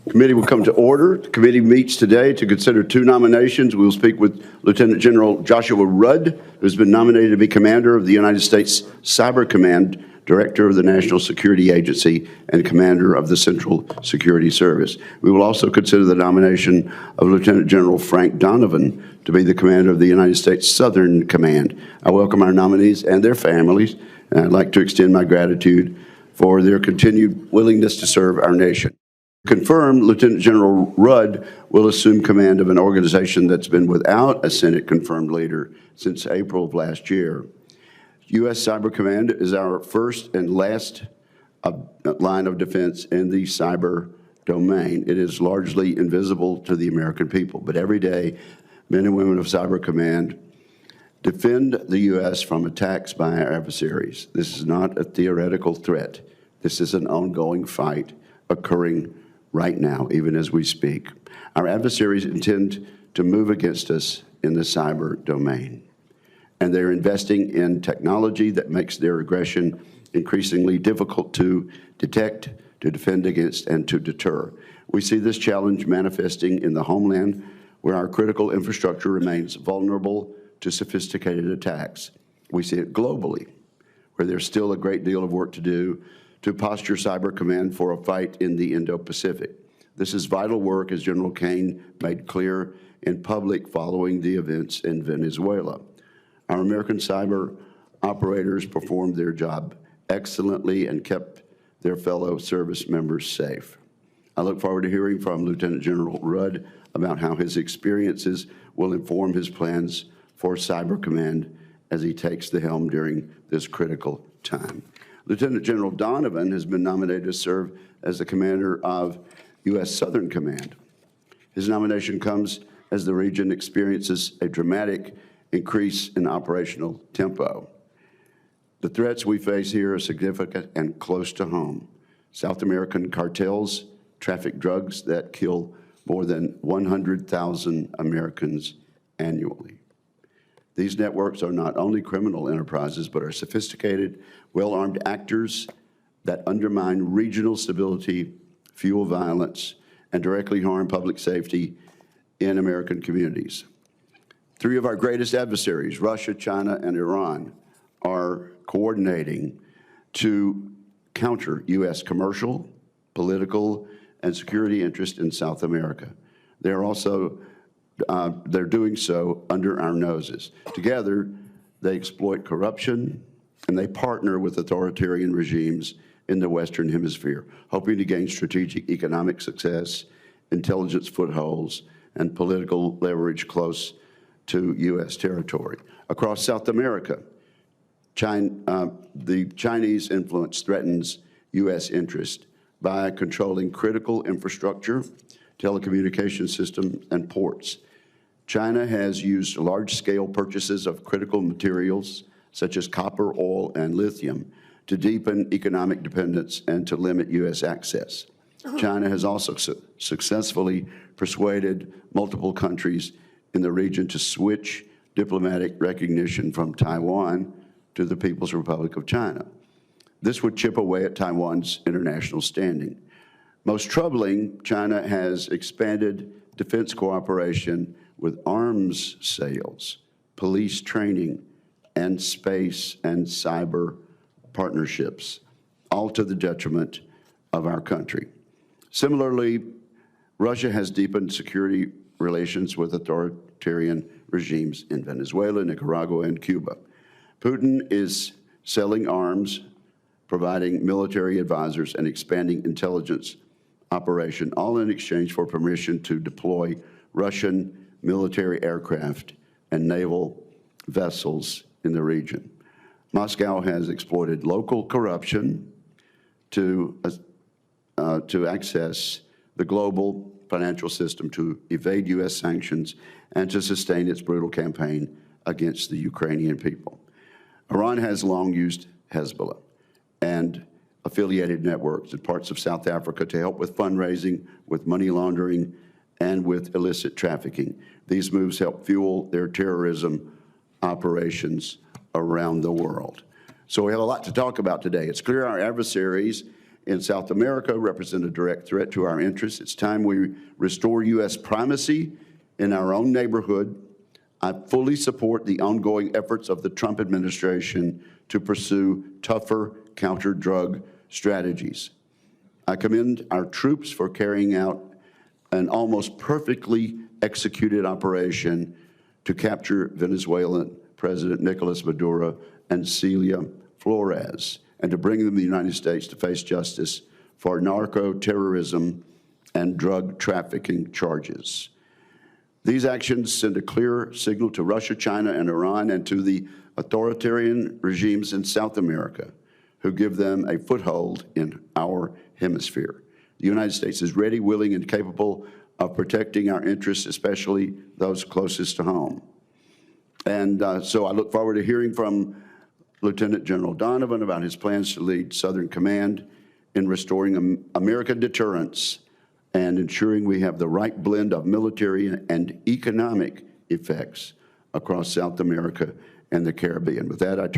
Committee will come to order. The committee meets today to consider two nominations. We will speak with Lieutenant General Joshua Rudd, who has been nominated to be Commander of the United States Cyber Command, Director of the National Security Agency, and Commander of the Central Security Service. We will also consider the nomination of Lieutenant General Frank Donovan to be the Commander of the United States Southern Command. I welcome our nominees and their families, and I'd like to extend my gratitude for their continued willingness to serve our nation. Confirmed, Lieutenant General Rudd will assume command of an organization that's been without a Senate-confirmed leader since April of last year. U.S. Cyber Command is our first and last line of defense in the cyber domain. It is largely invisible to the American people, but every day, men and women of Cyber Command defend the U.S. from attacks by our adversaries. This is not a theoretical threat. This is an ongoing fight occurring right now, even as we speak. Our adversaries intend to move against us in the cyber domain, and they're investing in technology that makes their aggression increasingly difficult to detect, to defend against, and to deter. We see this challenge manifesting in the homeland, where our critical infrastructure remains vulnerable to sophisticated attacks. We see it globally, where there's still a great deal of work to do to posture Cyber Command for a fight in the Indo-Pacific. This is vital work, as General Kane made clear in public following the events in Venezuela. Our American cyber operators performed their job excellently and kept their fellow service members safe. I look forward to hearing from Lieutenant General Rudd about how his experiences will inform his plans for Cyber Command as he takes the helm during this critical time. Lieutenant General Donovan has been nominated to serve as the commander of U.S. Southern Command. His nomination comes as the region experiences a dramatic increase in operational tempo. The threats we face here are significant and close to home. South American cartels traffic drugs that kill more than 100,000 Americans annually. These networks are not only criminal enterprises, but are sophisticated, well-armed actors that undermine regional stability, fuel violence, and directly harm public safety in American communities. Three of our greatest adversaries, Russia, China, and Iran, are coordinating to counter U.S. commercial, political, and security interests in South America. They're doing so under our noses. Together, they exploit corruption, and they partner with authoritarian regimes in the Western Hemisphere, hoping to gain strategic economic success, intelligence footholds, and political leverage close to U.S. territory. Across South America, the Chinese influence threatens U.S. interest by controlling critical infrastructure, telecommunication systems, and ports. China has used large-scale purchases of critical materials, such as copper, oil, and lithium, to deepen economic dependence and to limit U.S. access. China has also successfully persuaded multiple countries in the region to switch diplomatic recognition from Taiwan to the People's Republic of China. This would chip away at Taiwan's international standing. Most troubling, China has expanded defense cooperation with arms sales, police training, and space and cyber partnerships, all to the detriment of our country. Similarly, Russia has deepened security relations with authoritarian regimes in Venezuela, Nicaragua, and Cuba. Putin is selling arms, providing military advisors, and expanding intelligence operation, all in exchange for permission to deploy Russian military aircraft and naval vessels in the region. Moscow has exploited local corruption to access the global financial system, to evade U.S. sanctions, and to sustain its brutal campaign against the Ukrainian people. Iran has long used Hezbollah and affiliated networks in parts of South Africa to help with fundraising, with money laundering, and with illicit trafficking. These moves help fuel their terrorism operations around the world. So we have a lot to talk about today. It's clear our adversaries in South America represent a direct threat to our interests. It's time we restore U.S. primacy in our own neighborhood. I fully support the ongoing efforts of the Trump administration to pursue tougher counter-drug strategies. I commend our troops for carrying out an almost perfectly executed operation to capture Venezuelan President Nicolas Maduro and Celia Flores, and to bring them to the United States to face justice for narco-terrorism and drug trafficking charges. These actions send a clear signal to Russia, China, and Iran, and to the authoritarian regimes in South America who give them a foothold in our hemisphere. The United States is ready, willing, and capable of protecting our interests, especially those closest to home. And so I look forward to hearing from Lieutenant General Donovan about his plans to lead Southern Command in restoring American deterrence and ensuring we have the right blend of military and economic effects across South America and the Caribbean. With that, I turn